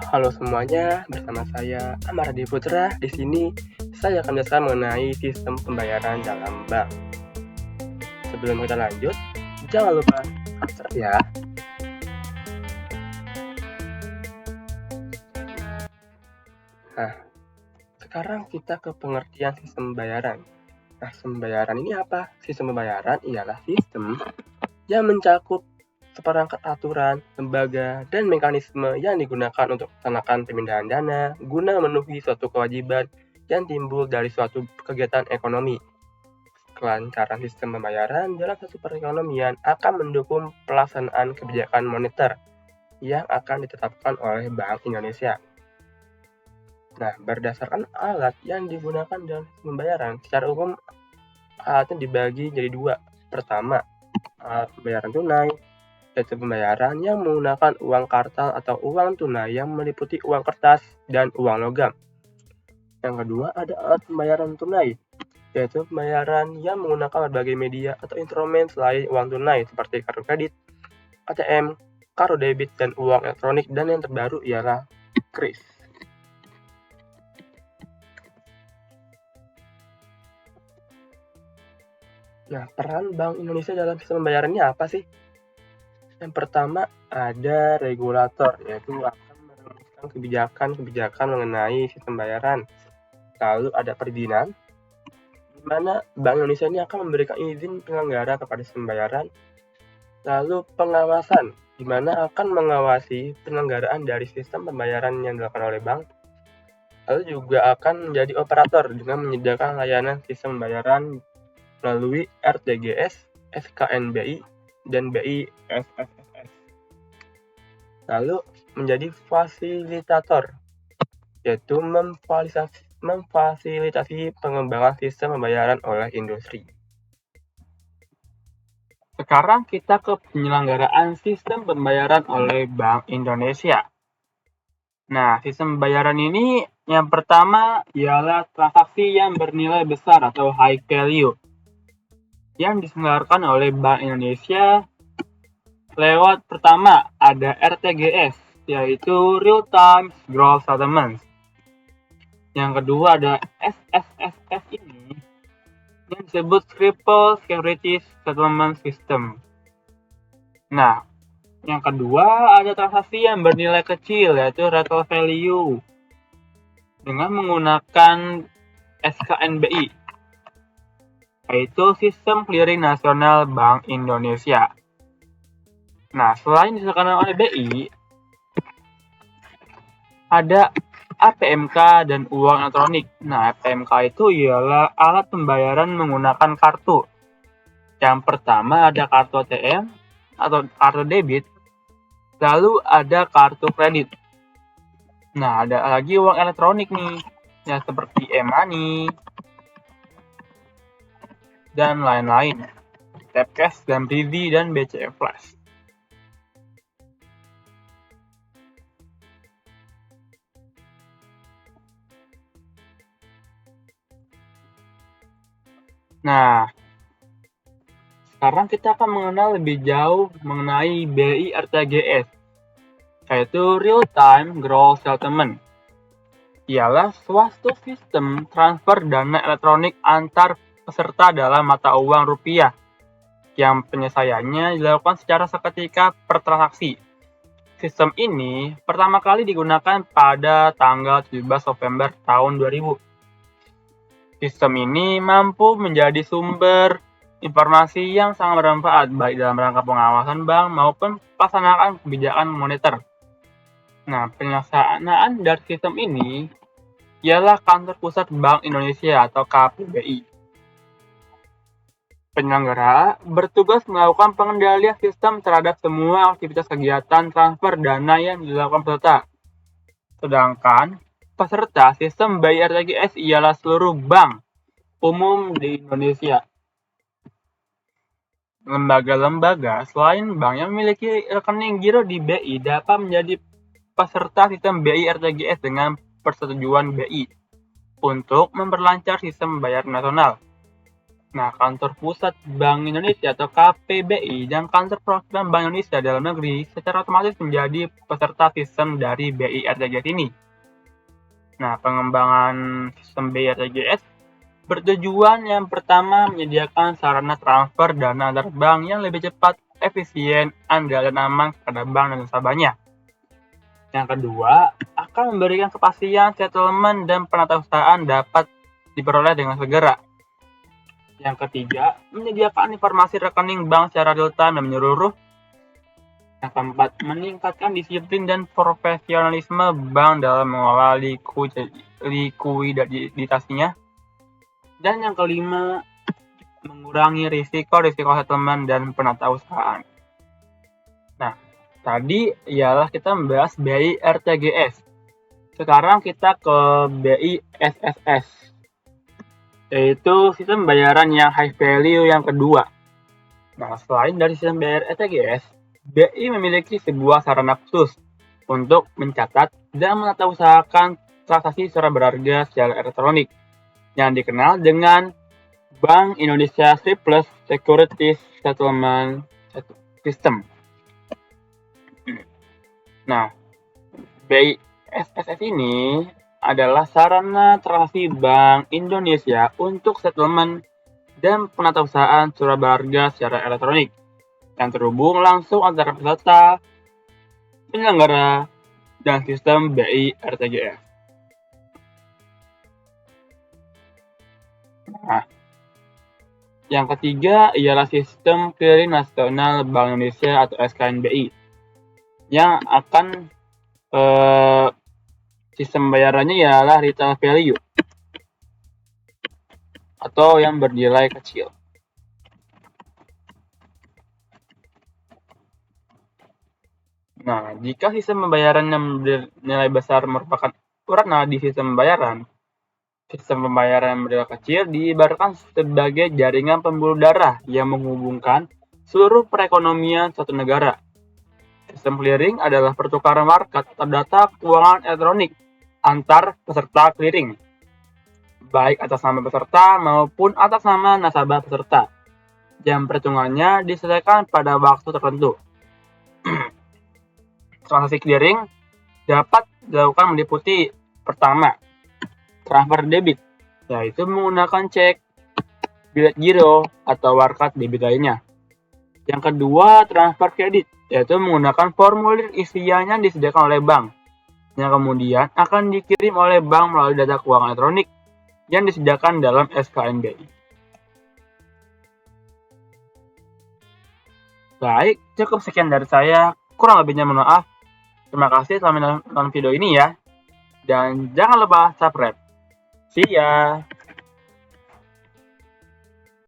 Halo semuanya, bersama saya Amar Hadi Putra. Di sini saya akan menjelaskan mengenai sistem pembayaran dalam bank. Sebelum kita lanjut, jangan lupa subscribe ya. Nah, sekarang kita ke pengertian sistem pembayaran. Nah, sistem pembayaran ini apa? Sistem pembayaran ialah sistem yang mencakup seperangkat aturan, lembaga, dan mekanisme yang digunakan untuk melaksanakan pemindahan dana guna memenuhi suatu kewajiban yang timbul dari suatu kegiatan ekonomi. Kelancaran sistem pembayaran dalam satu perekonomian akan mendukung pelaksanaan kebijakan moneter yang akan ditetapkan oleh Bank Indonesia. Nah, berdasarkan alat yang digunakan dalam sistem pembayaran, secara umum alatnya dibagi jadi dua. Pertama, alat pembayaran tunai, yaitu pembayaran yang menggunakan uang kartal atau uang tunai yang meliputi uang kertas dan uang logam. Yang kedua, ada alat pembayaran tunai, yaitu pembayaran yang menggunakan berbagai media atau instrumen selain uang tunai seperti kartu kredit, ATM, kartu debit, dan uang elektronik, dan yang terbaru ialah kris. Nah, peran Bank Indonesia dalam sistem pembayarannya apa sih? Yang pertama, ada regulator, yaitu akan merumuskan kebijakan-kebijakan mengenai sistem pembayaran. Lalu ada perizinan, di mana Bank Indonesia ini akan memberikan izin penyelenggara kepada sistem pembayaran. Lalu pengawasan, di mana akan mengawasi penyelenggaraan dari sistem pembayaran yang dilakukan oleh bank. Lalu juga akan menjadi operator dengan menyediakan layanan sistem pembayaran melalui RTGS, SKNBI, dan BISSS. Lalu menjadi fasilitator, yaitu memfasilitasi pengembangan sistem pembayaran oleh industri. Sekarang kita ke penyelenggaraan sistem pembayaran oleh Bank Indonesia. Nah, sistem pembayaran ini yang pertama ialah transaksi yang bernilai besar atau high value yang diselenggarakan oleh Bank Indonesia lewat pertama ada RTGS, yaitu Real Time Gross Settlement. Yang kedua ada SSSS ini yang disebut Triple Securities Settlement System. Nah, yang kedua ada transaksi yang bernilai kecil, yaitu Retail Value dengan menggunakan SKNBI, yaitu Sistem Clearing Nasional Bank Indonesia. Nah, selain disediakan oleh BI, ada APMK dan uang elektronik. Nah, APMK itu ialah alat pembayaran menggunakan kartu. Yang pertama ada kartu ATM atau kartu debit, lalu ada kartu kredit. Nah, ada lagi uang elektronik nih, ya seperti e-money dan lain-lain, tap cash dan Breezy dan BCA Flash. Nah, sekarang kita akan mengenal lebih jauh mengenai BI RTGS, yaitu Real Time Gross Settlement. Ialah suatu sistem transfer dana elektronik antar peserta dalam mata uang rupiah yang penyelesaiannya dilakukan secara seketika per transaksi. Sistem ini pertama kali digunakan pada tanggal 17 November tahun 2000. Sistem ini mampu menjadi sumber informasi yang sangat bermanfaat baik dalam rangka pengawasan bank maupun pelaksanaan kebijakan moneter. Nah, pelaksanaan dari sistem ini ialah Kantor Pusat Bank Indonesia atau KPBI. Penyelenggara bertugas melakukan pengendalian sistem terhadap semua aktivitas kegiatan transfer dana yang dilakukan peserta. Sedangkan peserta sistem BI RTGS ialah seluruh bank umum di Indonesia. Lembaga-lembaga selain bank yang memiliki rekening giro di BI dapat menjadi peserta sistem BI RTGS dengan persetujuan BI untuk memperlancar sistem pembayaran nasional. Nah, kantor pusat Bank Indonesia atau KPBI dan kantor perwakilan Bank Indonesia dalam negeri secara otomatis menjadi peserta sistem dari BI RTGS ini. Nah, pengembangan sistem BI RTGS bertujuan yang pertama menyediakan sarana transfer dana antar bank yang lebih cepat, efisien, andal, dan aman kepada bank dan nasabahnya. Yang kedua, akan memberikan kepastian settlement dan penatausahaan dapat diperoleh dengan segera. Yang ketiga, menyediakan informasi rekening bank secara real-time dan menyeluruh. Yang keempat, meningkatkan disiplin dan profesionalisme bank dalam mengelola likuiditasnya. Dan yang kelima, mengurangi risiko settlement dan penatausahaan. Nah, tadi ialah kita membahas BI RTGS. Sekarang kita ke BI SSS, yaitu sistem pembayaran yang high value yang kedua. Nah, selain dari sistem BI RTGS, BI memiliki sebuah sarana khusus untuk mencatat dan menatausahakan transaksi secara berharga secara elektronik yang dikenal dengan Bank Indonesia Surplus Securities Settlement System. Nah, BI SSS ini adalah sarana transaksi Bank Indonesia untuk settlement dan penatausahaan secara berharga secara elektronik yang terhubung langsung antara peserta, penyelenggara, dan sistem BI RTGS. Nah, yang ketiga ialah sistem clearing nasional Bank Indonesia atau SKNBI yang akan sistem bayarannya ialah retail value atau yang bernilai kecil. Nah, jika sistem pembayaran yang bernilai besar merupakan urat nadi sistem pembayaran yang bernilai kecil diibaratkan sebagai jaringan pembuluh darah yang menghubungkan seluruh perekonomian suatu negara. Sistem clearing adalah pertukaran market atau data keuangan elektronik antar peserta clearing, baik atas nama peserta maupun atas nama nasabah peserta. Jam perhitungannya diselesaikan pada waktu tertentu. Transaksi clearing dapat dilakukan meliputi pertama, transfer debit, yaitu menggunakan cek, bilet giro, atau warkat debit lainnya. Yang kedua, transfer kredit, yaitu menggunakan formulir isian yang disediakan oleh bank, yang kemudian akan dikirim oleh bank melalui data keuangan elektronik yang disediakan dalam SKNBI. Baik, cukup sekian dari saya. Kurang lebihnya mohon maaf. Terima kasih telah menonton video ini ya. Dan jangan lupa subscribe. See ya!